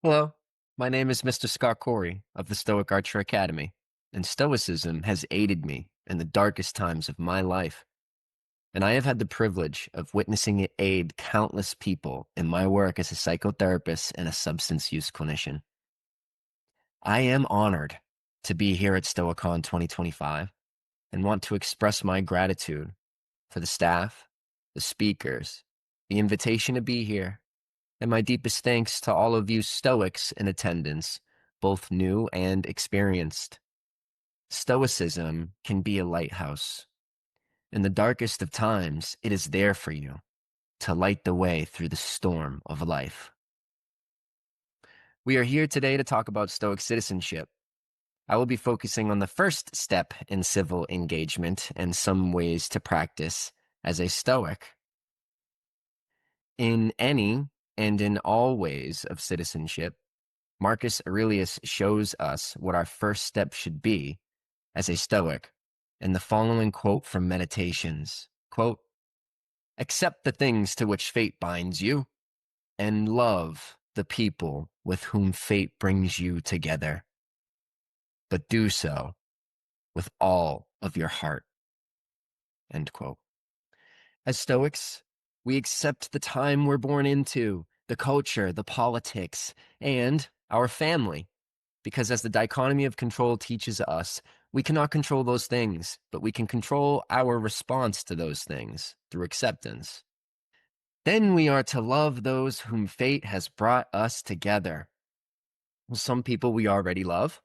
Hello, my name is Mr. Scott Corey of the Stoic Archer Academy, and Stoicism has aided me in the darkest times of my life, and I have had the privilege of witnessing it aid countless people in my work as a psychotherapist and a substance use clinician. I am honored to be here at Stoicon 2025 and want to express my gratitude for the staff, the speakers, the invitation to be here, and my deepest thanks to all of you Stoics in attendance, both new and experienced. Stoicism can be a lighthouse. In the darkest of times, it is there for you to light the way through the storm of life. We are here today to talk about Stoic citizenship. I will be focusing on the first step in civil engagement and some ways to practice as a Stoic. In any and in all ways of citizenship, Marcus Aurelius shows us what our first step should be as a Stoic in the following quote from Meditations. Quote, "Accept the things to which fate binds you, and love the people with whom fate brings you together. But do so with all of your heart." End quote. As Stoics, we accept the time we're born into, the culture, the politics, and our family. Because as the dichotomy of control teaches us, we cannot control those things, but we can control our response to those things through acceptance. Then we are to love those whom fate has brought us together. Well, some people we already love,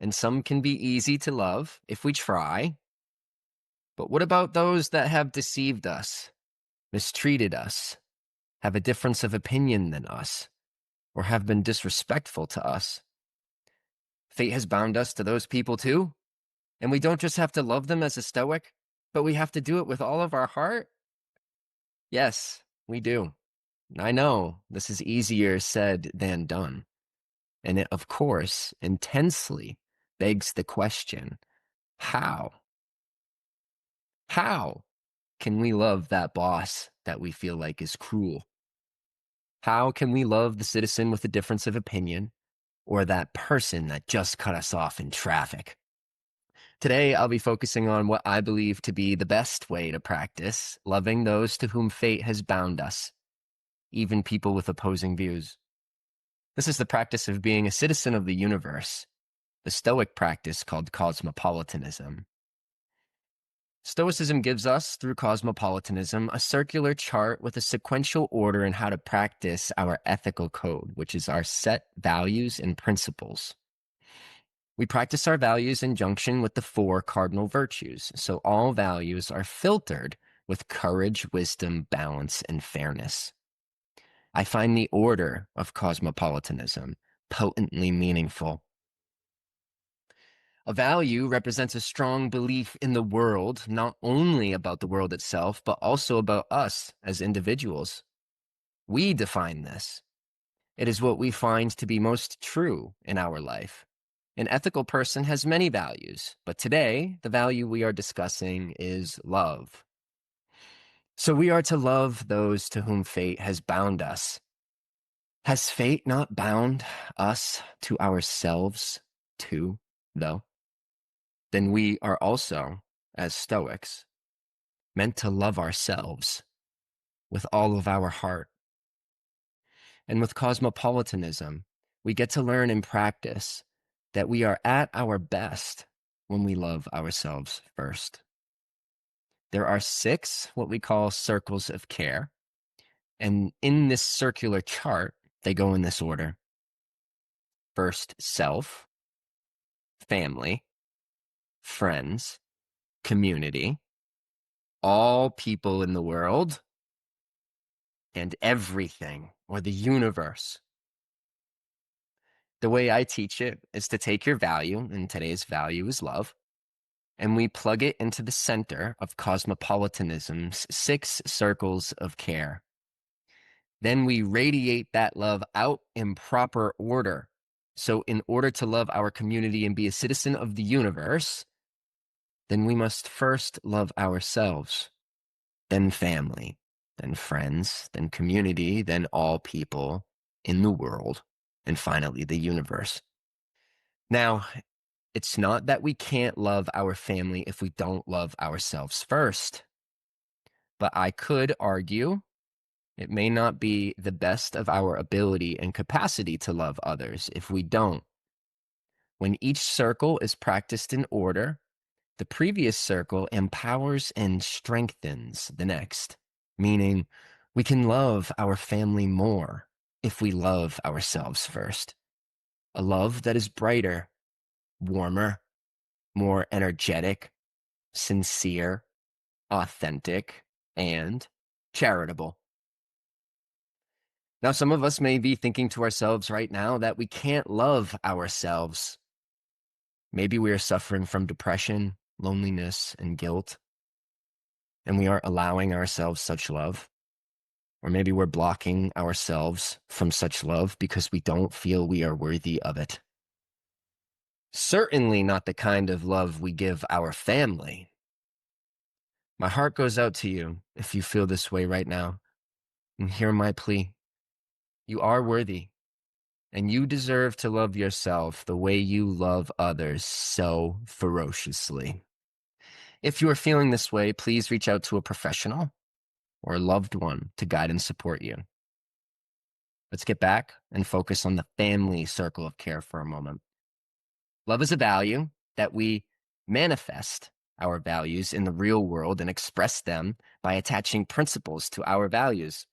and some can be easy to love if we try. But what about those that have deceived us, mistreated us, have a difference of opinion than us, or have been disrespectful to us? Fate has bound us to those people too, and we don't just have to love them as a Stoic, but we have to do it with all of our heart? Yes, we do. I know this is easier said than done, and it, of course, intensely begs the question, how? How can we love that boss that we feel like is cruel? How can we love the citizen with a difference of opinion or that person that just cut us off in traffic? Today, I'll be focusing on what I believe to be the best way to practice loving those to whom fate has bound us, even people with opposing views. This is the practice of being a citizen of the universe, the Stoic practice called cosmopolitanism. Stoicism gives us, through cosmopolitanism, a circular chart with a sequential order in how to practice our ethical code, which is our set values and principles. We practice our values in junction with the four cardinal virtues, so all values are filtered with courage, wisdom, balance, and fairness. I find the order of cosmopolitanism potently meaningful. A value represents a strong belief in the world, not only about the world itself, but also about us as individuals. We define this. It is what we find to be most true in our life. An ethical person has many values, but today, the value we are discussing is love. So we are to love those to whom fate has bound us. Has fate not bound us to ourselves too, though? Then we are also, as Stoics, meant to love ourselves with all of our heart. And with cosmopolitanism, we get to learn and practice that we are at our best when we love ourselves first. There are 6 what we call circles of care. And in this circular chart, they go in this order. First, self, family, friends, community, all people in the world, and everything, or the universe. The way I teach it is to take your value, and today's value is love, and we plug it into the center of cosmopolitanism's 6 circles of care. Then we radiate that love out in proper order. So in order to love our community and be a citizen of the universe, then we must first love ourselves, then family, then friends, then community, then all people in the world. and finally, the universe. Now, it's not that we can't love our family if we don't love ourselves first, but I could argue it may not be the best of our ability and capacity to love others if we don't. When each circle is practiced in order, the previous circle empowers and strengthens the next, meaning we can love our family more if we love ourselves first. A love that is brighter, warmer, more energetic, sincere, authentic, and charitable. Now, some of us may be thinking to ourselves right now that we can't love ourselves. Maybe we are suffering from depression, loneliness, and guilt, and we aren't allowing ourselves such love. Or maybe we're blocking ourselves from such love because we don't feel we are worthy of it. Certainly not the kind of love we give our family. My heart goes out to you if you feel this way right now. And hear my plea. You are worthy, and you deserve to love yourself the way you love others so ferociously. If you are feeling this way, please reach out to a professional or a loved one to guide and support you. Let's get back and focus on the family circle of care for a moment. Love is a value that we manifest our values in the real world and express them by attaching principles to our values.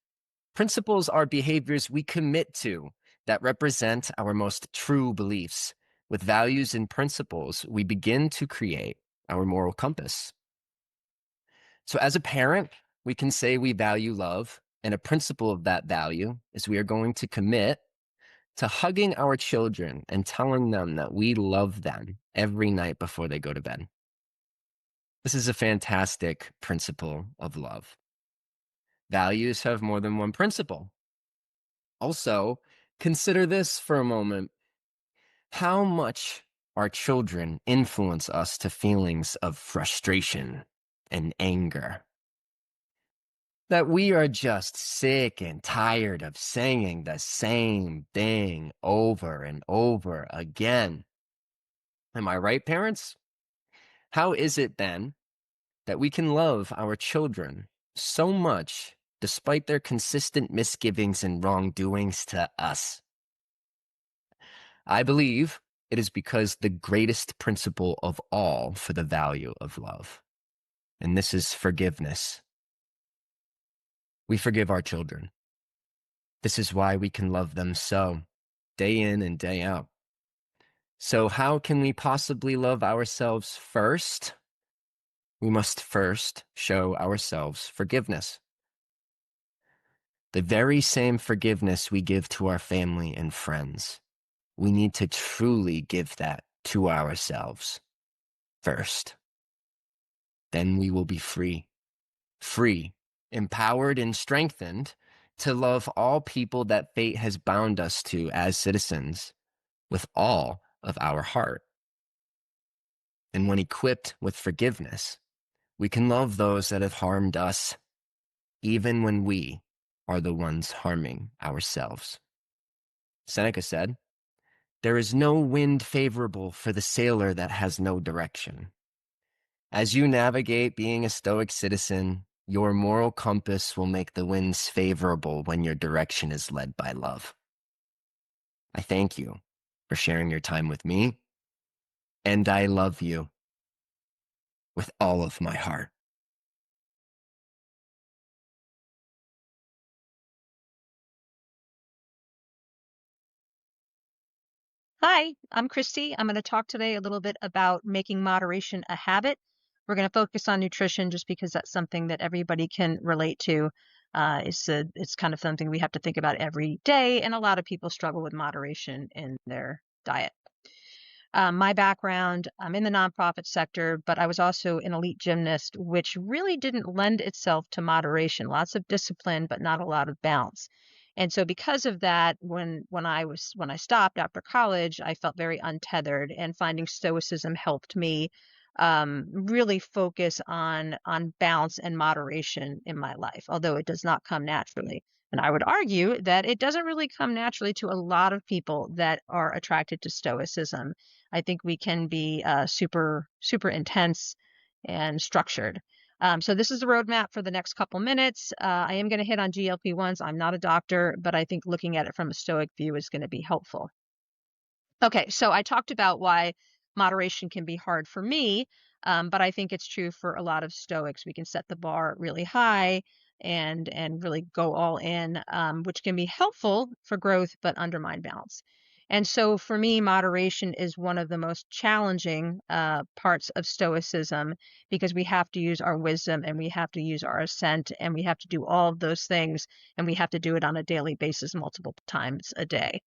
Principles are behaviors we commit to that represent our most true beliefs. With values and principles, we begin to create our moral compass. So as a parent, we can say we value love, and a principle of that value is we are going to commit to hugging our children and telling them that we love them every night before they go to bed. This is a fantastic principle of love. Values have more than one principle. Also, consider this for a moment. How much our children influence us to feelings of frustration and anger? That we are just sick and tired of saying the same thing over and over again. Am I right, parents? How is it then that we can love our children so much despite their consistent misgivings and wrongdoings to us? I believe it is because the greatest principle of all for the value of love, and this is forgiveness. We forgive our children. This is why we can love them so, day in and day out. So how can we possibly love ourselves first? We must first show ourselves forgiveness. The very same forgiveness we give to our family and friends, we need to truly give that to ourselves first. Then we will be free, empowered and strengthened to love all people that fate has bound us to as citizens with all of our heart. And when equipped with forgiveness, we can love those that have harmed us, even when we are the ones harming ourselves. Seneca said, "There is no wind favorable for the sailor that has no direction." As you navigate being a Stoic citizen, your moral compass will make the winds favorable when your direction is led by love. I thank you for sharing your time with me, and I love you with all of my heart. Hi, I'm Kristi. I'm going to talk today a little bit about making moderation a habit. We're going to focus on nutrition just because that's something that everybody can relate to. It's kind of something we have to think about every day, and a lot of people struggle with moderation in their diet. My background, I'm in the nonprofit sector, but I was also an elite gymnast, which really didn't lend itself to moderation. Lots of discipline, but not a lot of balance. And so because of that, when I stopped after college, I felt very untethered, and finding stoicism helped me really focus on balance and moderation in my life, although it does not come naturally. And I would argue that it doesn't really come naturally to a lot of people that are attracted to Stoicism. I think we can be super, super intense and structured. So this is the roadmap for the next couple minutes. I am going to hit on GLP-1s. I'm not a doctor, but I think looking at it from a Stoic view is going to be helpful. Okay, so I talked about why moderation can be hard for me, but I think it's true for a lot of Stoics. We can set the bar really high and really go all in, which can be helpful for growth, but undermine balance. And so for me, moderation is one of the most challenging parts of Stoicism because we have to use our wisdom and we have to use our assent and we have to do all of those things and we have to do it on a daily basis multiple times a day.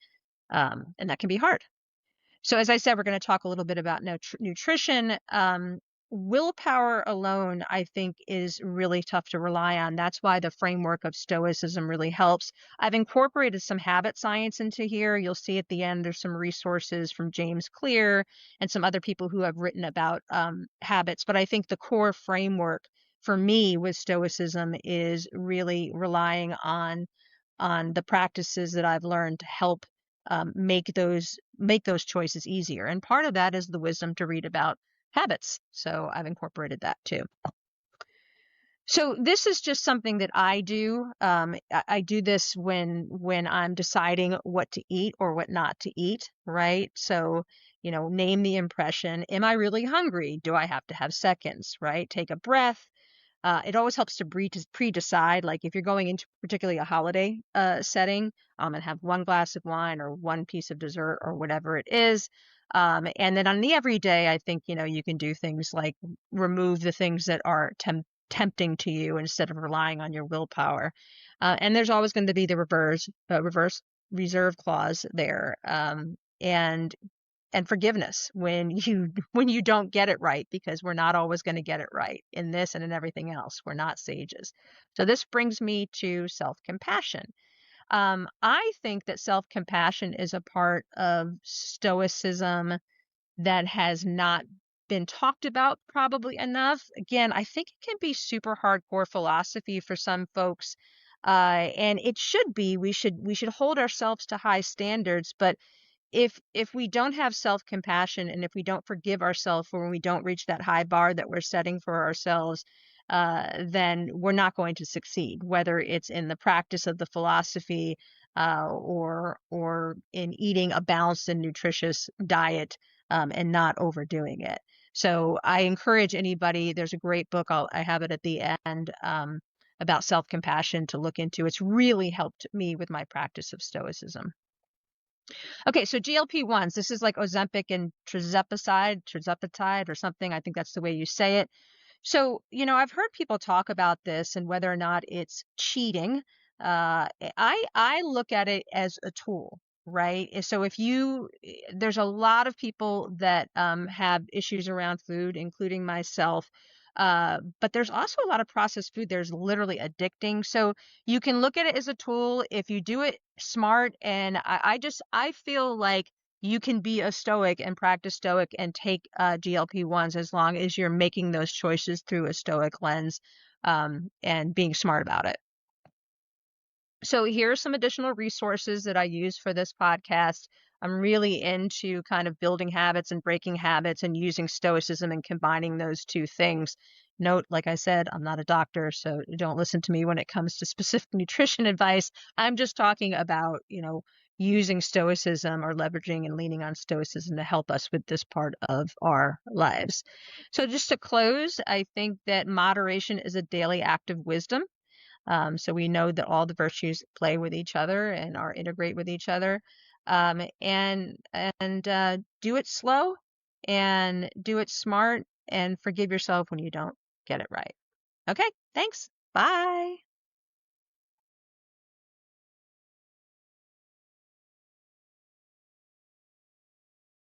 And that can be hard. So as I said, we're going to talk a little bit about nutrition. Willpower alone, I think, is really tough to rely on. That's why the framework of Stoicism really helps. I've incorporated some habit science into here. You'll see at the end, there's some resources from James Clear and some other people who have written about habits. But I think the core framework for me with Stoicism is really relying on the practices that I've learned to help make those choices easier. And part of that is the wisdom to read about habits. So I've incorporated that too. So this is just something that I do. I do this when I'm deciding what to eat or what not to eat, right? So, name the impression. Am I really hungry? Do I have to have seconds, right? Take a breath. It always helps to pre-decide, like if you're going into particularly a holiday setting, and have one glass of wine or one piece of dessert or whatever it is. And then on the everyday, I think, you can do things like remove the things that are tempting to you instead of relying on your willpower. And there's always going to be the reverse reserve clause there. And forgiveness when you don't get it right, because we're not always going to get it right in this and in everything else. We're not sages. So this brings me to self-compassion. I think that self-compassion is a part of Stoicism that has not been talked about probably enough. Again, I think it can be super hardcore philosophy for some folks. And it should be. We should hold ourselves to high standards, but if we don't have self-compassion and if we don't forgive ourselves when we don't reach that high bar that we're setting for ourselves, then we're not going to succeed, whether it's in the practice of the philosophy or in eating a balanced and nutritious diet and not overdoing it. So I encourage anybody, there's a great book, I have it at the end, about self-compassion to look into. It's really helped me with my practice of Stoicism. Okay, so GLP-1s, this is like Ozempic and tirzepatide or something. I think that's the way you say it. So, I've heard people talk about this and whether or not it's cheating. I look at it as a tool, right? So there's a lot of people that have issues around food, including myself. But there's also a lot of processed food. There's literally addicting. So you can look at it as a tool if you do it smart. And I feel like you can be a Stoic and practice Stoic and take GLP-1s as long as you're making those choices through a Stoic lens and being smart about it. So here are some additional resources that I use for this podcast. I'm really into kind of building habits and breaking habits and using Stoicism and combining those two things. Note, like I said, I'm not a doctor, so don't listen to me when it comes to specific nutrition advice. I'm just talking about, using Stoicism or leveraging and leaning on Stoicism to help us with this part of our lives. So just to close, I think that moderation is a daily act of wisdom. So we know that all the virtues play with each other and are integrate with each other. And do it slow and do it smart and forgive yourself when you don't get it right. Okay, thanks. Bye.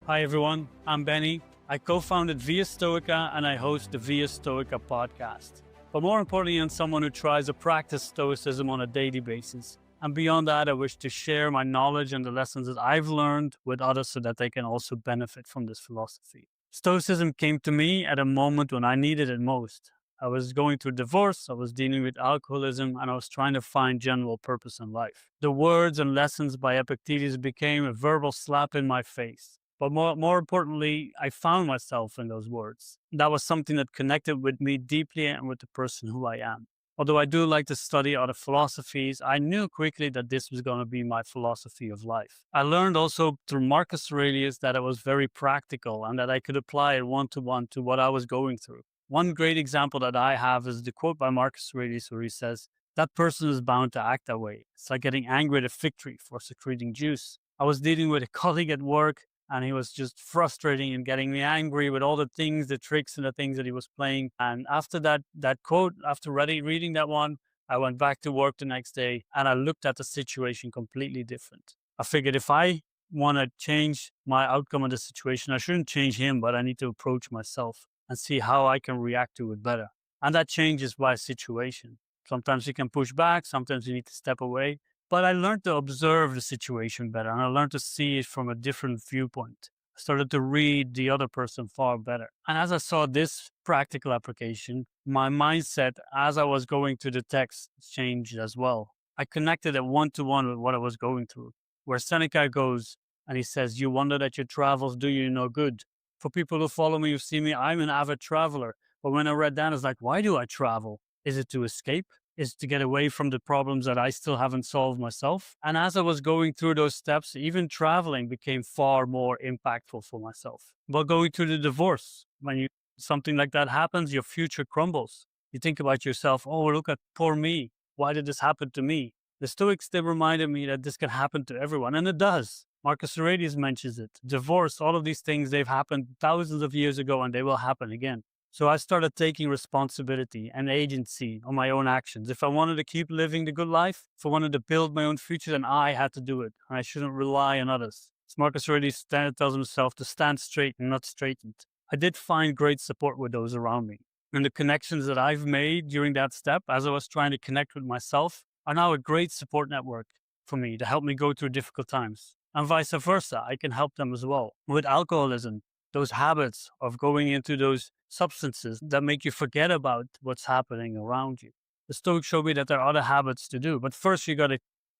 Hi everyone, I'm Benny. I co-founded Via Stoica and I host the Via Stoica podcast. But more importantly, I'm someone who tries to practice Stoicism on a daily basis. And beyond that, I wish to share my knowledge and the lessons that I've learned with others so that they can also benefit from this philosophy. Stoicism came to me at a moment when I needed it most. I was going through divorce, I was dealing with alcoholism, and I was trying to find general purpose in life. The words and lessons by Epictetus became a verbal slap in my face. But more importantly, I found myself in those words. That was something that connected with me deeply and with the person who I am. Although I do like to study other philosophies, I knew quickly that this was going to be my philosophy of life. I learned also through Marcus Aurelius that it was very practical and that I could apply it one-to-one to what I was going through. One great example that I have is the quote by Marcus Aurelius where he says, "That person is bound to act that way. It's like getting angry at a fig tree for secreting juice." I was dealing with a colleague at work and he was just frustrating and getting me angry with all the things, the tricks and the things that he was playing. And after that quote, after reading that one, I went back to work the next day and I looked at the situation completely different. I figured if I want to change my outcome of the situation, I shouldn't change him, but I need to approach myself and see how I can react to it better. And that changes by situation. Sometimes you can push back, sometimes you need to step away. But I learned to observe the situation better and I learned to see it from a different viewpoint. I started to read the other person far better. And as I saw this practical application, my mindset as I was going through the text changed as well. I connected it one-to-one with what I was going through. Where Seneca goes and he says, "You wonder that your travels do you no good." For people who follow me, who see me, I'm an avid traveler. But when I read that, it's like, why do I travel? Is it to escape? Is to get away from the problems that I still haven't solved myself? And as I was going through those steps, even traveling became far more impactful for myself. But going through the divorce, when something like that happens, your future crumbles. You think about yourself, oh, look at poor me. Why did this happen to me? The Stoics, they reminded me that this can happen to everyone, and it does. Marcus Aurelius mentions it. Divorce, all of these things, they've happened thousands of years ago and they will happen again. So I started taking responsibility and agency on my own actions. If I wanted to keep living the good life, if I wanted to build my own future, then I had to do it. And I shouldn't rely on others. As Marcus Aurelius tells himself to stand straight and not straightened. I did find great support with those around me. And the connections that I've made during that step, as I was trying to connect with myself, are now a great support network for me to help me go through difficult times. And vice versa, I can help them as well. With alcoholism, those habits of going into those substances that make you forget about what's happening around you. The Stoics show me that there are other habits to do, but first you got to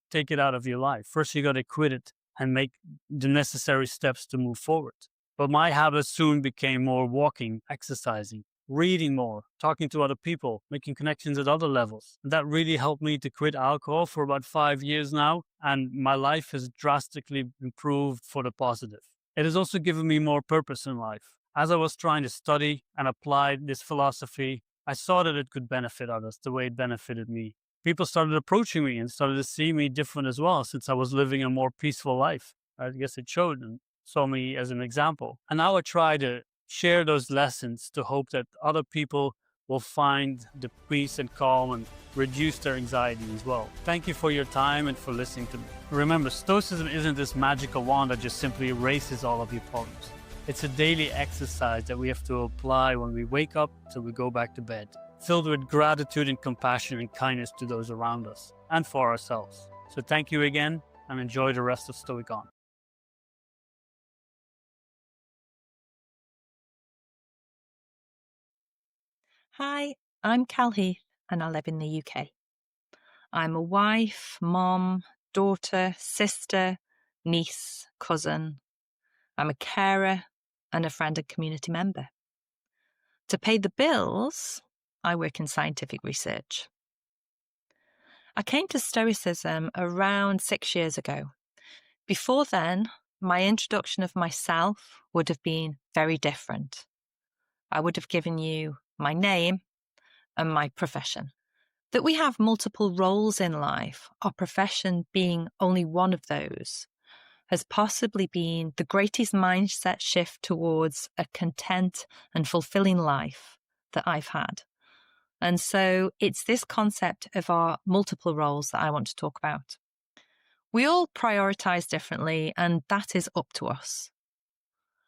take it out of your life. First you got to quit it and make the necessary steps to move forward. But my habits soon became more walking, exercising, reading more, talking to other people, making connections at other levels. And that really helped me to quit alcohol for about 5 years now, and my life has drastically improved for the positive. It has also given me more purpose in life. As I was trying to study and apply this philosophy, I saw that it could benefit others the way it benefited me. People started approaching me and started to see me different as well, since I was living a more peaceful life. I guess it showed and saw me as an example. And now I try to share those lessons to hope that other people will find the peace and calm and reduce their anxiety as well. Thank you for your time and for listening to me. Remember, Stoicism isn't this magical wand that just simply erases all of your problems. It's a daily exercise that we have to apply when we wake up till we go back to bed, filled with gratitude and compassion and kindness to those around us and for ourselves. So thank you again and enjoy the rest of Stoicon. Hi, I'm Heath and I live in the UK. I'm a wife, mom, daughter, sister, niece, cousin. I'm a carer and a friend and community member. To pay the bills, I work in scientific research. I came to Stoicism around 6 years ago. Before then, my introduction of myself would have been very different. I would have given you my name and my profession. That we have multiple roles in life, our profession being only one of those, has possibly been the greatest mindset shift towards a content and fulfilling life that I've had. And so it's this concept of our multiple roles that I want to talk about. We all prioritize differently, and that is up to us.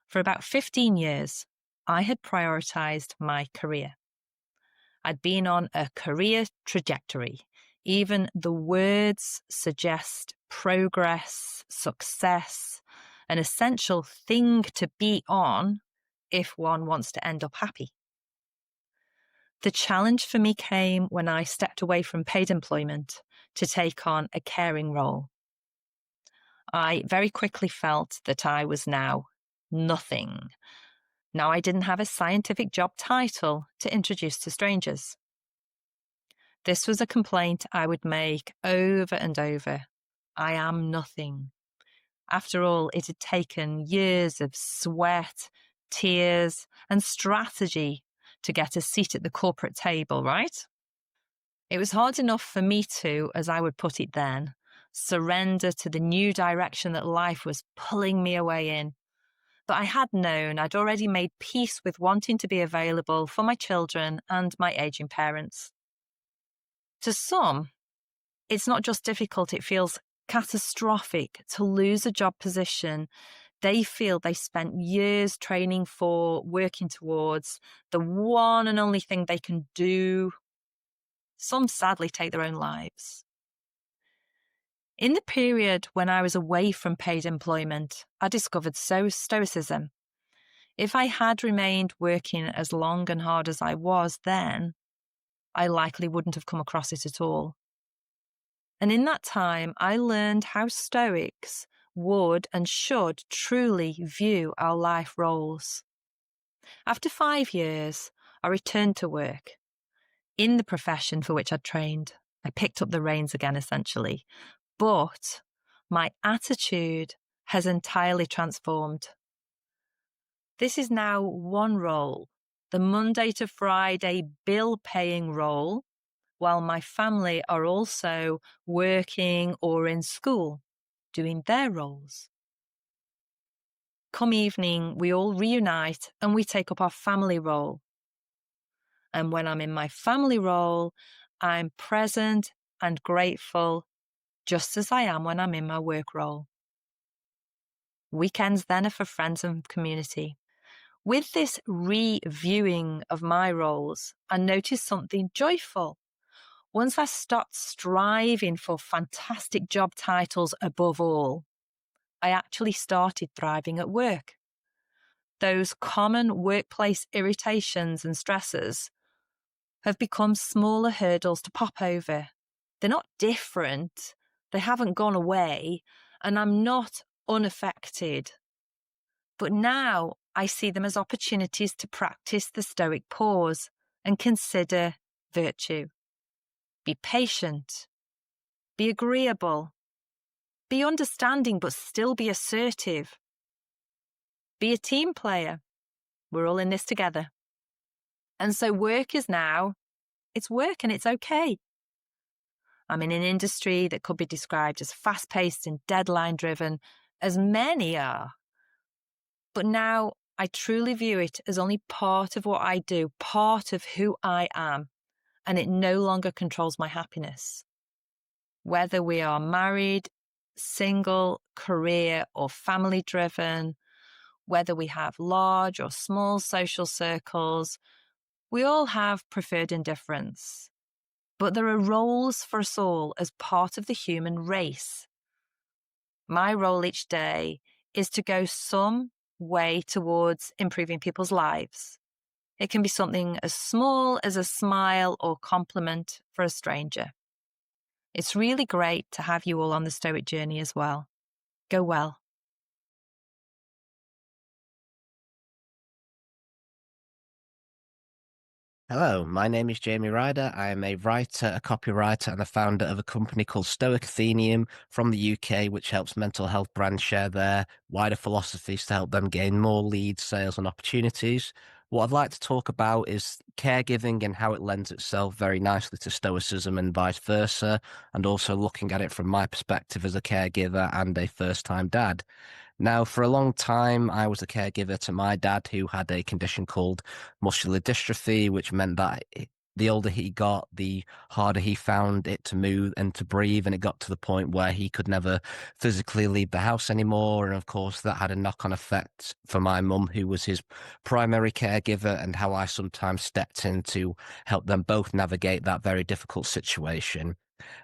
For about 15 years, I had prioritized my career. I'd been on a career trajectory. Even the words suggest progress, success, an essential thing to be on if one wants to end up happy. The challenge for me came when I stepped away from paid employment to take on a caring role. I very quickly felt that I was now nothing. Now I didn't have a scientific job title to introduce to strangers. This was a complaint I would make over and over. I am nothing. After all, it had taken years of sweat, tears, and strategy to get a seat at the corporate table, right? It was hard enough for me to, as I would put it then, surrender to the new direction that life was pulling me away in. But I had known I'd already made peace with wanting to be available for my children and my aging parents. To some, it's not just difficult, it feels catastrophic to lose a job position they feel they spent years training for, working towards, the one and only thing they can do. Some sadly take their own lives. In the period when I was away from paid employment, I discovered Stoicism. If I had remained working as long and hard as I was then, I likely wouldn't have come across it at all. And in that time, I learned how Stoics would and should truly view our life roles. After 5 years, I returned to work in the profession for which I'd trained. I picked up the reins again, essentially. But my attitude has entirely transformed. This is now one role, the Monday to Friday bill-paying role, while my family are also working or in school, doing their roles. Come evening, we all reunite and we take up our family role. And when I'm in my family role, I'm present and grateful, just as I am when I'm in my work role. Weekends then are for friends and community. With this reviewing of my roles, I noticed something joyful. Once I stopped striving for fantastic job titles above all, I actually started thriving at work. Those common workplace irritations and stresses have become smaller hurdles to pop over. They're not different, they haven't gone away, and I'm not unaffected. But now I see them as opportunities to practice the Stoic pause and consider virtue. Be patient, be agreeable, be understanding but still be assertive. Be a team player. We're all in this together. And so work is now, it's work and it's okay. I'm in an industry that could be described as fast-paced and deadline-driven, as many are. But now I truly view it as only part of what I do, part of who I am, and it no longer controls my happiness. Whether we are married, single, career, or family-driven, whether we have large or small social circles, we all have preferred indifference. But there are roles for us all as part of the human race. My role each day is to go some way towards improving people's lives. It can be something as small as a smile or compliment for a stranger. It's really great to have you all on the Stoic journey as well. Go well. Hello, my name is Jamie Ryder. I am a writer, a copywriter, and the founder of a company called Stoic Athenium from the UK, which helps mental health brands share their wider philosophies to help them gain more leads, sales, and opportunities. What I'd like to talk about is caregiving and how it lends itself very nicely to Stoicism and vice versa, and also looking at it from my perspective as a caregiver and a first-time dad. Now, for a long time, I was a caregiver to my dad, who had a condition called muscular dystrophy, which meant that the older he got, the harder he found it to move and to breathe. And it got to the point where he could never physically leave the house anymore. And of course, that had a knock-on effect for my mum, who was his primary caregiver, and how I sometimes stepped in to help them both navigate that very difficult situation.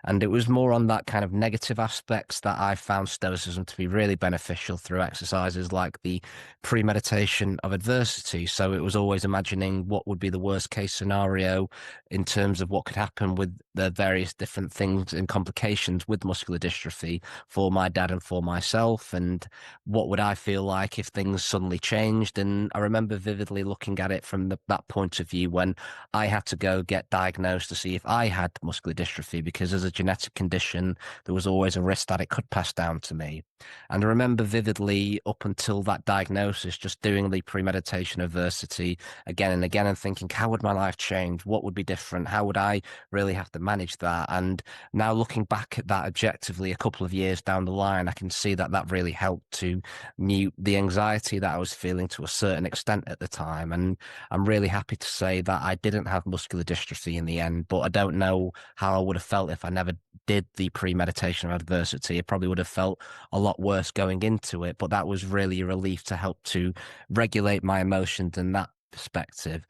And it was more on that kind of negative aspects that I found Stoicism to be really beneficial through exercises like the premeditation of adversity. So it was always imagining what would be the worst case scenario in terms of what could happen with the various different things and complications with muscular dystrophy for my dad and for myself, and what would I feel like if things suddenly changed. And I remember vividly looking at it from that point of view when I had to go get diagnosed to see if I had muscular dystrophy, because as a genetic condition, there was always a risk that it could pass down to me. And I remember vividly up until that diagnosis, just doing the premeditation adversity again and again and thinking, how would my life change? What would be different? How would I really have to manage that? And now looking back at that objectively a couple of years down the line, I can see that that really helped to mute the anxiety that I was feeling to a certain extent at the time. And I'm really happy to say that I didn't have muscular dystrophy in the end, but I don't know how I would have felt if I never did the premeditation of adversity. It probably would have felt a lot worse going into it, but that was really a relief to help to regulate my emotions in that perspective.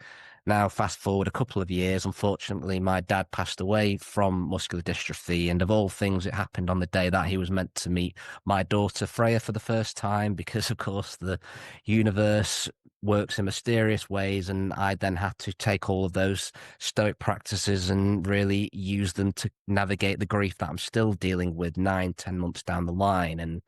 Now, fast forward a couple of years, unfortunately, my dad passed away from muscular dystrophy. And of all things, it happened on the day that he was meant to meet my daughter, Freya, for the first time, because, of course, the universe works in mysterious ways. And I then had to take all of those Stoic practices and really use them to navigate the grief that I'm still dealing with 9-10 months down the line. And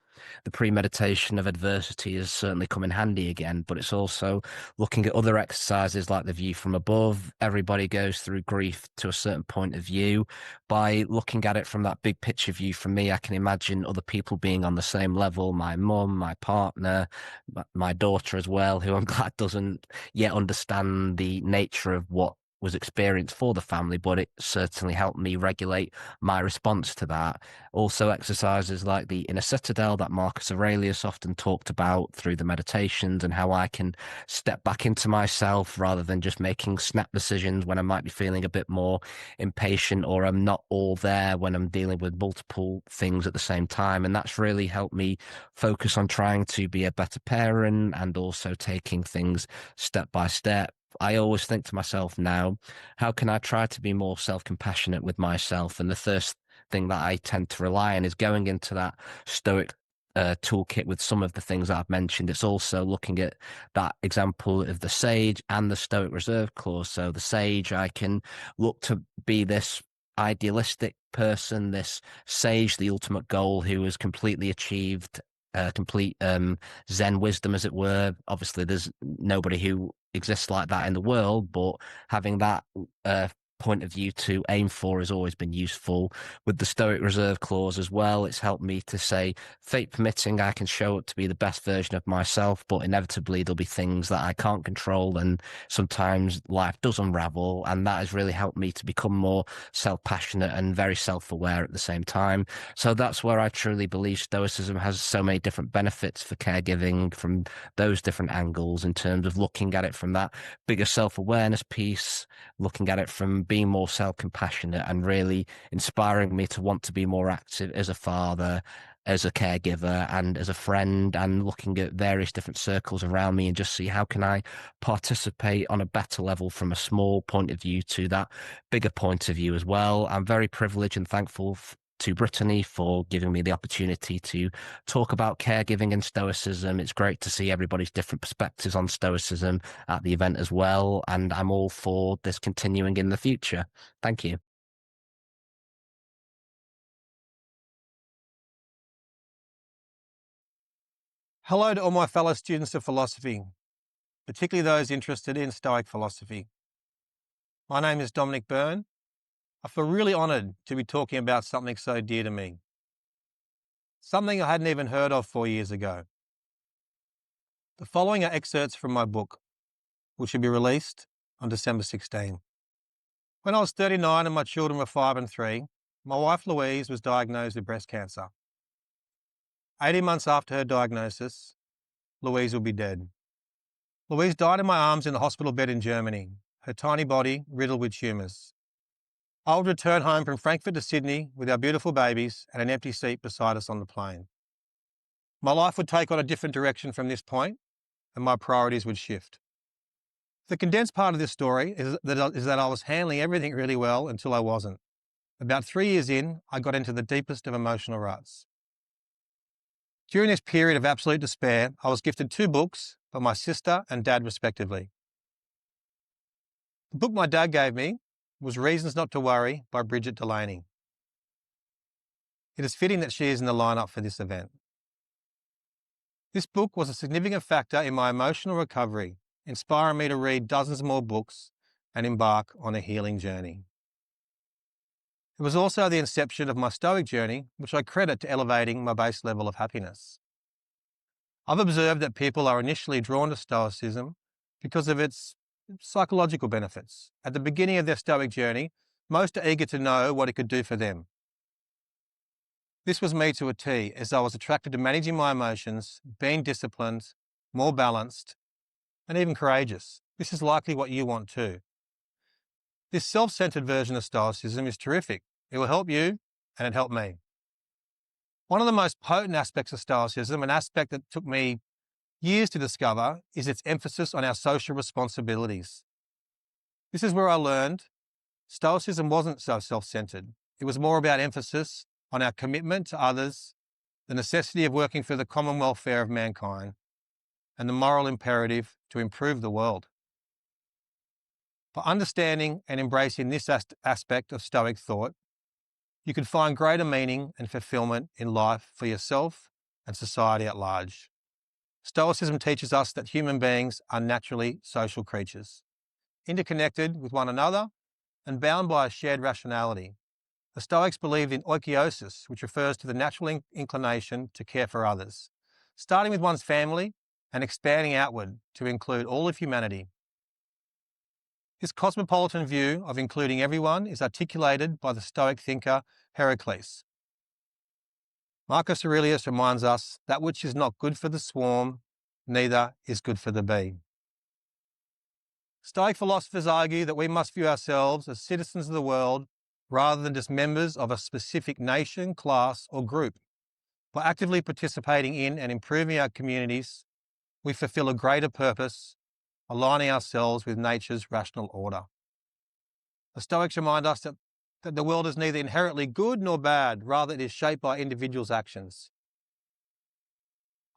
the premeditation of adversity has certainly come in handy again, but it's also looking at other exercises like the view from above. Everybody goes through grief to a certain point of view. By looking at it from that big picture view, for me, I can imagine other people being on the same level, my mum, my partner, my daughter as well, who I'm glad doesn't yet understand the nature of what was experienced for the family, but it certainly helped me regulate my response to that. Also, exercises like the inner citadel that Marcus Aurelius often talked about through the meditations, and how I can step back into myself rather than just making snap decisions when I might be feeling a bit more impatient, or I'm not all there when I'm dealing with multiple things at the same time. And that's really helped me focus on trying to be a better parent and also taking things step by step. I always think to myself now, how can I try to be more self-compassionate with myself? And the first thing that I tend to rely on is going into that Stoic toolkit with some of the things that I've mentioned. It's also looking at that example of the sage and the Stoic reserve clause. So the sage, I can look to be this idealistic person, this sage, the ultimate goal, who has completely achieved complete Zen wisdom, as it were. Obviously, there's nobody who exists like that in the world, but having that point of view to aim for has always been useful. With the Stoic reserve clause as well, it's helped me to say, fate permitting, I can show up to be the best version of myself, but inevitably there'll be things that I can't control, and sometimes life does unravel, and that has really helped me to become more self-passionate and very self-aware at the same time. So that's where I truly believe Stoicism has so many different benefits for caregiving from those different angles, in terms of looking at it from that bigger self-awareness piece, looking at it from being more self-compassionate, and really inspiring me to want to be more active as a father, as a caregiver, and as a friend, and looking at various different circles around me and just see how can I participate on a better level from a small point of view to that bigger point of view as well. I'm very privileged and thankful to Brittany for giving me the opportunity to talk about caregiving and Stoicism. It's great to see everybody's different perspectives on Stoicism at the event as well, and I'm all for this continuing in the future. Thank you. Hello to all my fellow students of philosophy, particularly those interested in Stoic philosophy. My name is Dominic Byrne. I feel really honoured to be talking about something so dear to me, something I hadn't even heard of 4 years ago. The following are excerpts from my book, which will be released on December 16. When I was 39 and my children were 5 and 3, my wife Louise was diagnosed with breast cancer. 18 months after her diagnosis, Louise will be dead. Louise died in my arms in a hospital bed in Germany, her tiny body riddled with tumours. I would return home from Frankfurt to Sydney with our beautiful babies and an empty seat beside us on the plane. My life would take on a different direction from this point, and my priorities would shift. The condensed part of this story is that I was handling everything really well until I wasn't. About 3 years in, I got into the deepest of emotional ruts. During this period of absolute despair, I was gifted 2 books by my sister and dad respectively. The book my dad gave me was Reasons Not to Worry by Bridget Delaney. It is fitting that she is in the lineup for this event. This book was a significant factor in my emotional recovery, inspiring me to read dozens more books and embark on a healing journey. It was also the inception of my Stoic journey, which I credit to elevating my base level of happiness. I've observed that people are initially drawn to Stoicism because of its psychological benefits. At the beginning of their Stoic journey, most are eager to know what it could do for them. This was me to a T, as I was attracted to managing my emotions, being disciplined, more balanced, and even courageous. This is likely what you want too. This self-centered version of Stoicism is terrific. It will help you, and it helped me. One of the most potent aspects of Stoicism, an aspect that took me years to discover, is its emphasis on our social responsibilities. This is where I learned Stoicism wasn't so self-centered. It was more about emphasis on our commitment to others, the necessity of working for the common welfare of mankind, and the moral imperative to improve the world. By understanding and embracing this aspect of Stoic thought, you can find greater meaning and fulfillment in life for yourself and society at large. Stoicism teaches us that human beings are naturally social creatures, interconnected with one another and bound by a shared rationality. The Stoics believed in oikeiosis, which refers to the natural inclination to care for others, starting with one's family and expanding outward to include all of humanity. This cosmopolitan view of including everyone is articulated by the Stoic thinker Heracles. Marcus Aurelius reminds us that which is not good for the swarm, neither is good for the bee. Stoic philosophers argue that we must view ourselves as citizens of the world rather than just members of a specific nation, class, or group. By actively participating in and improving our communities, we fulfill a greater purpose, aligning ourselves with nature's rational order. The Stoics remind us that the world is neither inherently good nor bad, rather it is shaped by individuals' actions.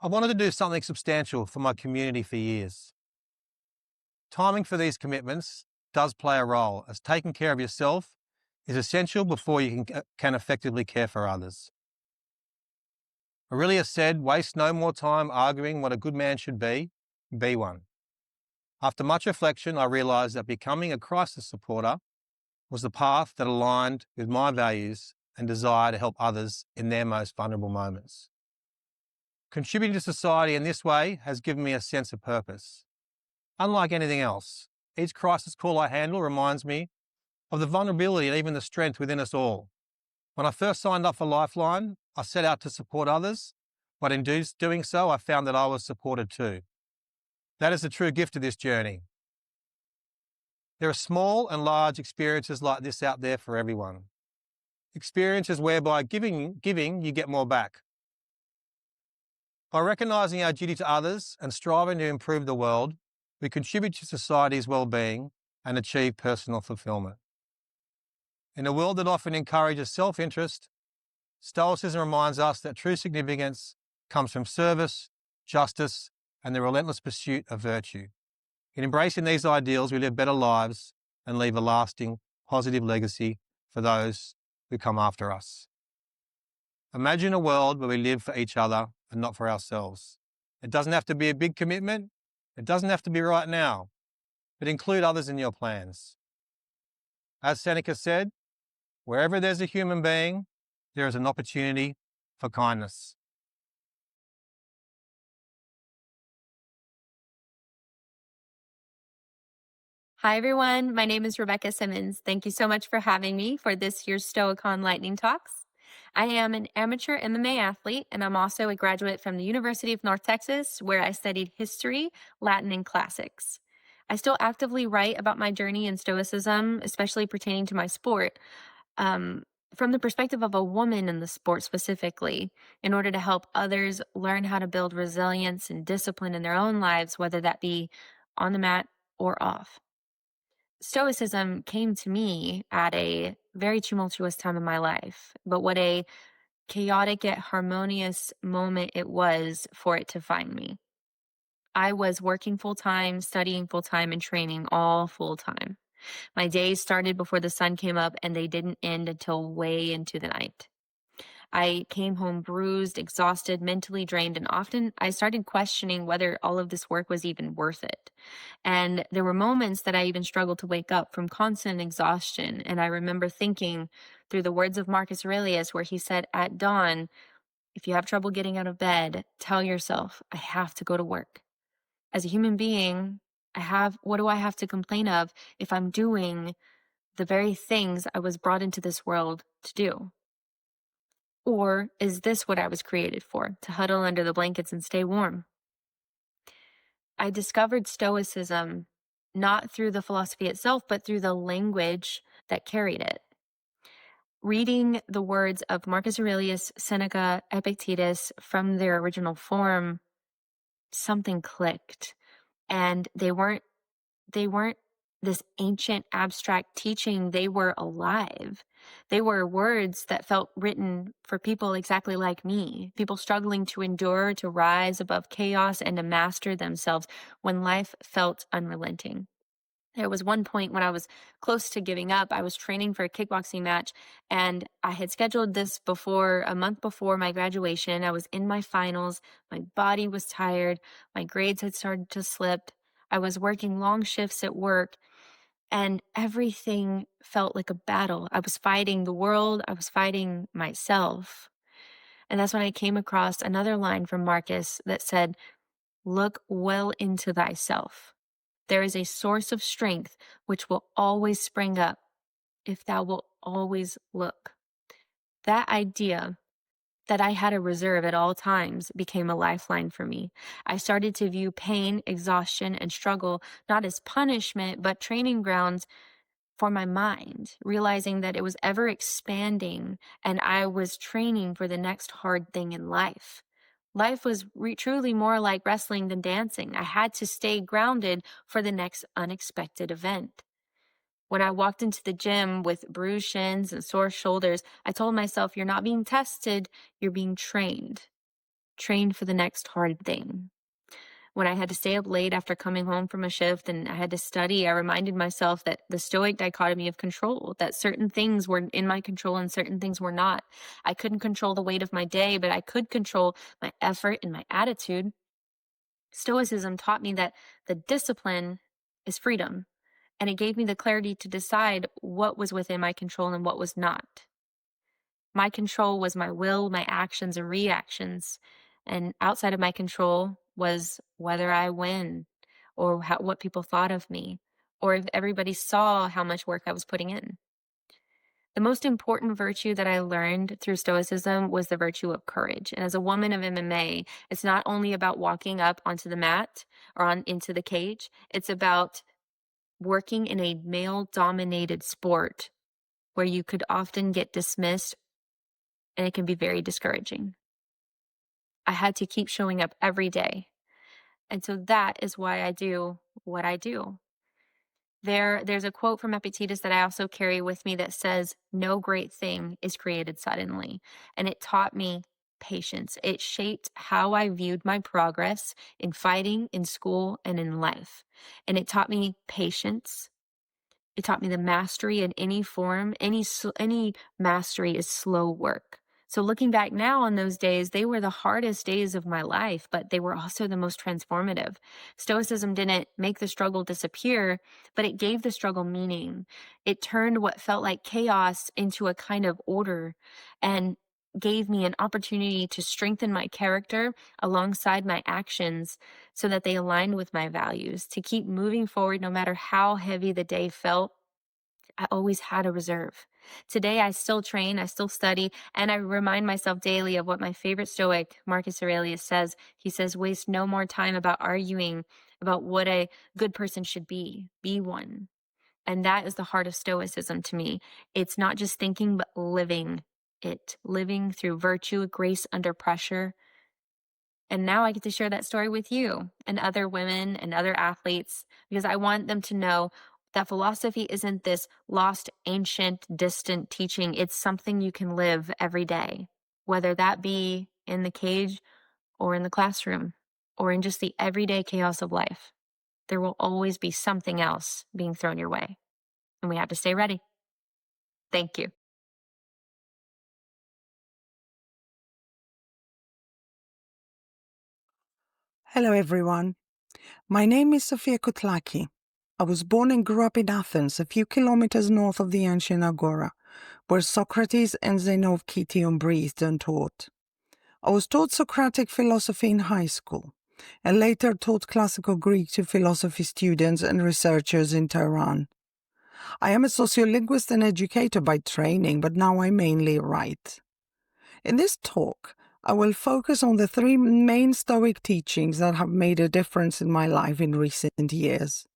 I wanted to do something substantial for my community for years. Timing for these commitments does play a role, as taking care of yourself is essential before you can effectively care for others. Aurelius said, "Waste no more time arguing what a good man should be one." After much reflection, I realised that becoming a crisis supporter was the path that aligned with my values and desire to help others in their most vulnerable moments. Contributing to society in this way has given me a sense of purpose. Unlike anything else, each crisis call I handle reminds me of the vulnerability and even the strength within us all. When I first signed up for Lifeline, I set out to support others, but in doing so, I found that I was supported too. That is the true gift of this journey. There are small and large experiences like this out there for everyone. Experiences whereby giving you get more back. By recognising our duty to others and striving to improve the world, we contribute to society's well-being and achieve personal fulfilment. In a world that often encourages self-interest, Stoicism reminds us that true significance comes from service, justice, and the relentless pursuit of virtue. In embracing these ideals, we live better lives and leave a lasting, positive legacy for those who come after us. Imagine a world where we live for each other and not for ourselves. It doesn't have to be a big commitment. It doesn't have to be right now, but include others in your plans. As Seneca said, wherever there's a human being, there is an opportunity for kindness. Hi, everyone. My name is Rebecca Simmons. Thank you so much for having me for this year's Stoicon Lightning Talks. I am an amateur MMA athlete, and I'm also a graduate from the University of North Texas, where I studied history, Latin, and classics. I still actively write about my journey in Stoicism, especially pertaining to my sport, from the perspective of a woman in the sport specifically, in order to help others learn how to build resilience and discipline in their own lives, whether that be on the mat or off. Stoicism came to me at a very tumultuous time in my life, but what a chaotic yet harmonious moment it was for it to find me. I was working full time, studying full time, and training all full time. My days started before the sun came up and they didn't end until way into the night. I came home bruised, exhausted, mentally drained, and often I started questioning whether all of this work was even worth it. And there were moments that I even struggled to wake up from constant exhaustion. And I remember thinking through the words of Marcus Aurelius, where he said, "At dawn, if you have trouble getting out of bed, tell yourself, I have to go to work. As a human being, what do I have to complain of if I'm doing the very things I was brought into this world to do? Or is this what I was created for, to huddle under the blankets and stay warm?" I discovered Stoicism not through the philosophy itself, but through the language that carried it. Reading the words of Marcus Aurelius, Seneca, Epictetus from their original form, something clicked. And they weren't this ancient abstract teaching. They were alive. They were words that felt written for people exactly like me, people struggling to endure, to rise above chaos, and to master themselves when life felt unrelenting. There was one point when I was close to giving up. I was training for a kickboxing match, and I had scheduled this a month before my graduation. I was in my finals. My body was tired. My grades had started to slip. I was working long shifts at work, and everything felt like a battle. I was fighting the world. I was fighting myself. And that's when I came across another line from Marcus that said, "Look well into thyself. There is a source of strength which will always spring up if thou wilt always look." That idea that I had a reserve at all times became a lifeline for me. I started to view pain, exhaustion, and struggle not as punishment, but training grounds for my mind, realizing that it was ever expanding and I was training for the next hard thing in life. Life was truly more like wrestling than dancing. I had to stay grounded for the next unexpected event. When I walked into the gym with bruised shins and sore shoulders, I told myself, "You're not being tested, you're being trained. Trained for the next hard thing." When I had to stay up late after coming home from a shift and I had to study, I reminded myself that the Stoic dichotomy of control, that certain things were in my control and certain things were not. I couldn't control the weight of my day, but I could control my effort and my attitude. Stoicism taught me that the discipline is freedom, and it gave me the clarity to decide what was within my control and what was not. My control was my will, my actions, and reactions. And outside of my control was whether I win or what people thought of me or if everybody saw how much work I was putting in. The most important virtue that I learned through Stoicism was the virtue of courage. And as a woman of MMA, it's not only about walking up onto the mat or into the cage, it's about working in a male-dominated sport where you could often get dismissed and it can be very discouraging. I had to keep showing up every day. And so that is why I do what I do. There's a quote from Epictetus that I also carry with me that says, "No great thing is created suddenly." And it taught me patience. It shaped how I viewed my progress in fighting, in school, and in life. And it taught me patience. It taught me the mastery in any form. Any mastery is slow work. So looking back now on those days, they were the hardest days of my life, but they were also the most transformative. Stoicism didn't make the struggle disappear, but it gave the struggle meaning. It turned what felt like chaos into a kind of order and gave me an opportunity to strengthen my character alongside my actions so that they aligned with my values, to keep moving forward no matter how heavy the day felt. I always had a reserve. Today, I still train, I still study, and I remind myself daily of what my favorite Stoic, Marcus Aurelius, says. He says, "Waste no more time about arguing about what a good person should be. Be one." And that is the heart of Stoicism to me. It's not just thinking, but living it, living through virtue, grace under pressure. And now I get to share that story with you and other women and other athletes because I want them to know that philosophy isn't this lost, ancient, distant teaching. It's something you can live every day, whether that be in the cage or in the classroom or in just the everyday chaos of life. There will always be something else being thrown your way, and we have to stay ready. Thank you. Hello, everyone. My name is Sofia Koutlaki. I was born and grew up in Athens, a few kilometers north of the ancient Agora, where Socrates and Zeno of Citium breathed and taught. I was taught Socratic philosophy in high school, and later taught classical Greek to philosophy students and researchers in Tehran. I am a sociolinguist and educator by training, but now I mainly write. In this talk, I will focus on the three main Stoic teachings that have made a difference in my life in recent years: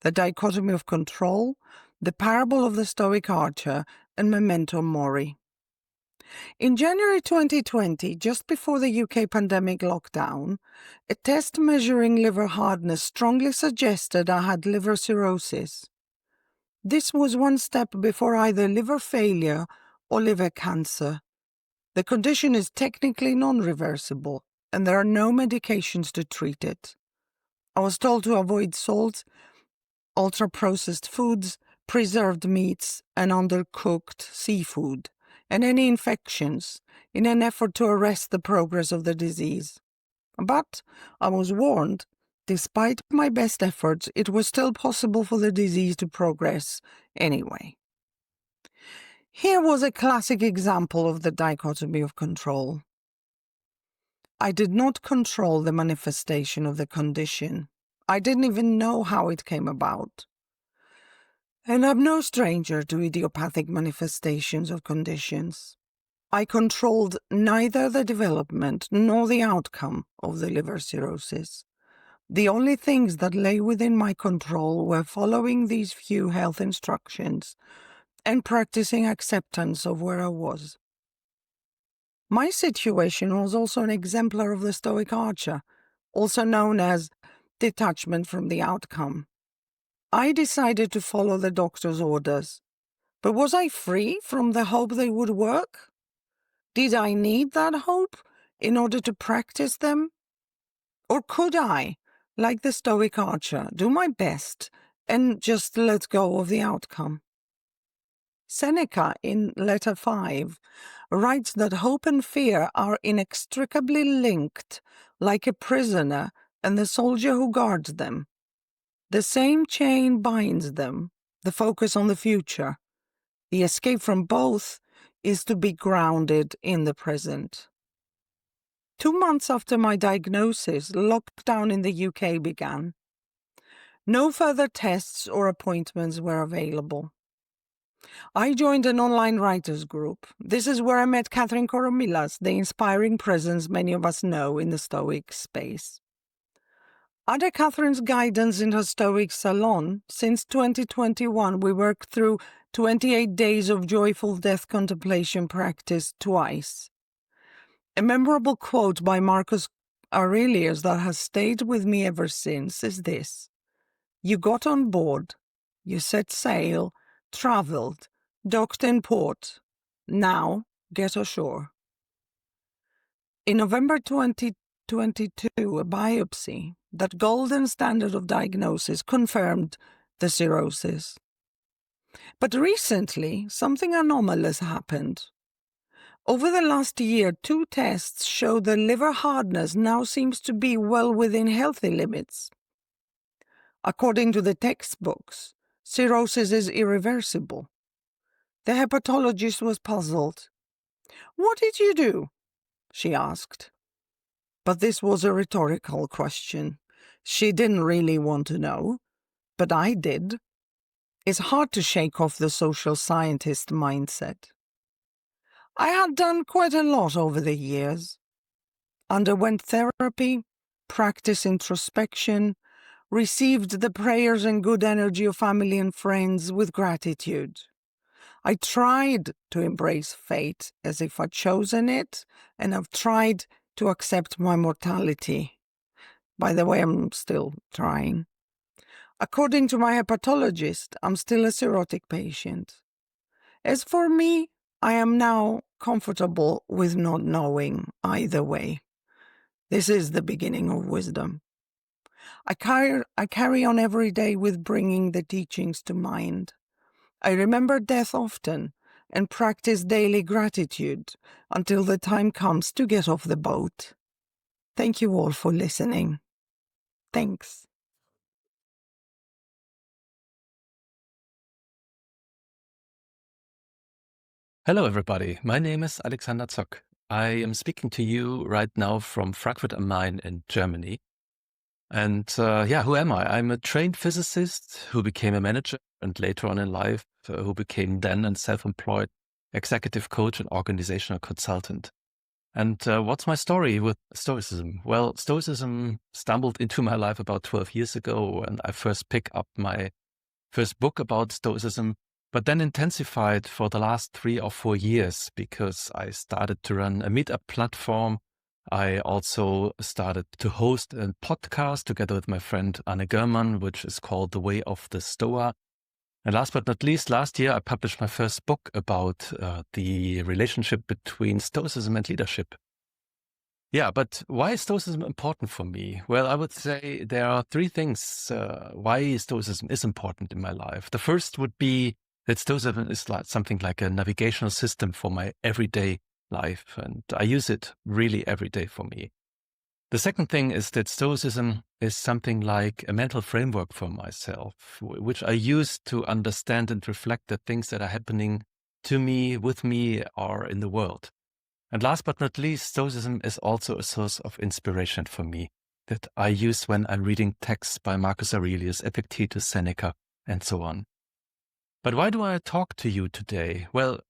the dichotomy of control, the parable of the Stoic archer, and memento mori. In January 2020, just before the UK pandemic lockdown, a test measuring liver hardness strongly suggested I had liver cirrhosis. This was one step before either liver failure or liver cancer. The condition is technically non-reversible, and there are no medications to treat it. I was told to avoid salt, ultra-processed foods, preserved meats, and undercooked seafood, and any infections, in an effort to arrest the progress of the disease. But I was warned, despite my best efforts, it was still possible for the disease to progress anyway. Here was a classic example of the dichotomy of control. I did not control the manifestation of the condition. I didn't even know how it came about. And I'm no stranger to idiopathic manifestations of conditions. I controlled neither the development nor the outcome of the liver cirrhosis. The only things that lay within my control were following these few health instructions and practicing acceptance of where I was. My situation was also an exemplar of the Stoic archer, also known as detachment from the outcome. I decided to follow the doctor's orders, but was I free from the hope they would work? Did I need that hope in order to practice them? Or could I, like the Stoic archer, do my best and just let go of the outcome? Seneca, in Letter 5, writes that hope and fear are inextricably linked, like a prisoner and the soldier who guards them. The same chain binds them, the focus on the future. The escape from both is to be grounded in the present. 2 months after my diagnosis, lockdown in the UK began. No further tests or appointments were available. I joined an online writers group. This is where I met Catherine Koromilas, the inspiring presence many of us know in the Stoic space. Under Catherine's guidance in her Stoic salon, since 2021 we worked through 28 days of joyful death contemplation practice twice. A memorable quote by Marcus Aurelius that has stayed with me ever since is this: "You got on board, you set sail, travelled, docked in port. Now get ashore." In November 2022, a biopsy, that golden standard of diagnosis, confirmed the cirrhosis. But recently, something anomalous happened. Over the last year, 2 tests show the liver hardness now seems to be well within healthy limits. According to the textbooks, cirrhosis is irreversible. The hepatologist was puzzled. "What did you do?" she asked. But this was a rhetorical question. She didn't really want to know, but I did. It's hard to shake off the social scientist mindset. I had done quite a lot over the years. Underwent therapy, practiced introspection, received the prayers and good energy of family and friends with gratitude. I tried to embrace fate as if I'd chosen it, and I've tried to accept my mortality. By the way, I'm still trying. According to my hepatologist, I'm still a cirrhotic patient. As for me, I am now comfortable with not knowing either way. This is the beginning of wisdom. I carry on every day with bringing the teachings to mind. I remember death often and practice daily gratitude until the time comes to get off the boat. Thank you all for listening. Thanks. Hello, everybody. My name is Alexander Zock. I am speaking to you right now from Frankfurt am Main in Germany. And who am I? I'm a trained physicist who became a manager and later on in life, who became then a self-employed executive coach and organizational consultant. And what's my story with Stoicism? Well, Stoicism stumbled into my life about 12 years ago when I first picked up my first book about Stoicism, but then intensified for the last 3 or 4 years because I started to run a meetup platform. I also started to host a podcast together with my friend Anne German, which is called The Way of the Stoa. And last but not least, last year I published my first book about the relationship between Stoicism and leadership. Yeah, but why is Stoicism important for me? Well, I would say there are 3 things why Stoicism is important in my life. The first would be that Stoicism is like something like a navigational system for my everyday life, and I use it really every day for me. The second thing is that Stoicism is something like a mental framework for myself, which I use to understand and reflect the things that are happening to me, with me, or in the world. And last but not least, Stoicism is also a source of inspiration for me that I use when I'm reading texts by Marcus Aurelius, Epictetus, Seneca, and so on. But why do I talk to you today? Well,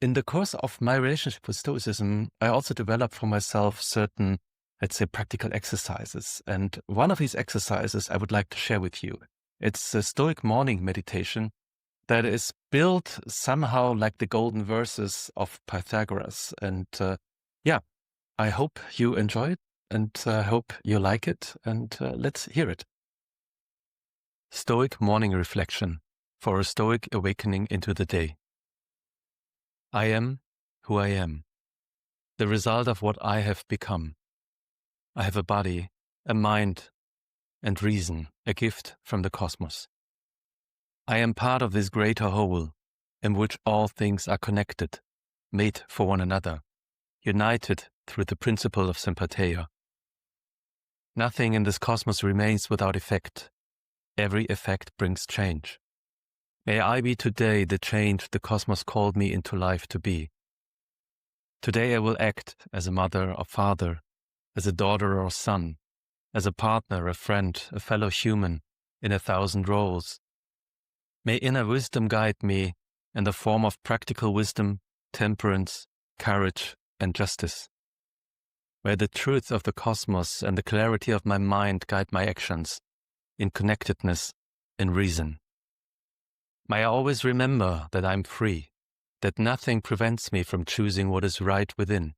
in the course of my relationship with Stoicism, I also developed for myself certain, let's say, practical exercises. And one of these exercises I would like to share with you. It's a Stoic morning meditation that is built somehow like the golden verses of Pythagoras. And I hope you enjoy it and I hope you like it. And let's hear it. Stoic morning reflection for a Stoic awakening into the day. I am who I am, the result of what I have become. I have a body, a mind, and reason, a gift from the cosmos. I am part of this greater whole, in which all things are connected, made for one another, united through the principle of sympatheia. Nothing in this cosmos remains without effect. Every effect brings change. May I be today the change the cosmos called me into life to be. Today I will act as a mother or father, as a daughter or son, as a partner, a friend, a fellow human, in 1,000 roles. May inner wisdom guide me in the form of practical wisdom, temperance, courage, and justice. May the truth of the cosmos and the clarity of my mind guide my actions, in connectedness, in reason. May I always remember that I'm free, that nothing prevents me from choosing what is right within.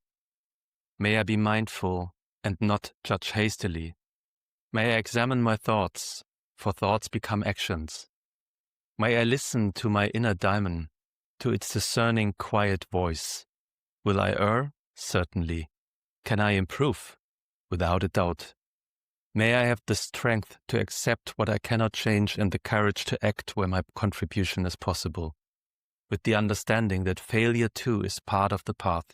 May I be mindful and not judge hastily. May I examine my thoughts, for thoughts become actions. May I listen to my inner daimon, to its discerning, quiet voice. Will I err? Certainly. Can I improve? Without a doubt. May I have the strength to accept what I cannot change and the courage to act where my contribution is possible, with the understanding that failure too is part of the path.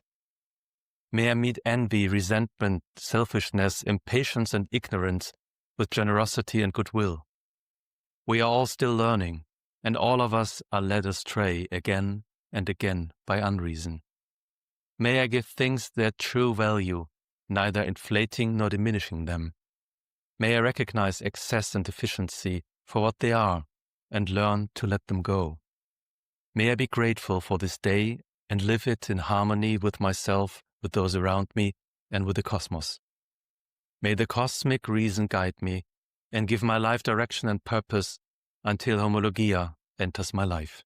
May I meet envy, resentment, selfishness, impatience, and ignorance with generosity and goodwill. We are all still learning, and all of us are led astray again and again by unreason. May I give things their true value, neither inflating nor diminishing them. May I recognize excess and deficiency for what they are and learn to let them go. May I be grateful for this day and live it in harmony with myself, with those around me, and with the cosmos. May the cosmic reason guide me and give my life direction and purpose until homologia enters my life.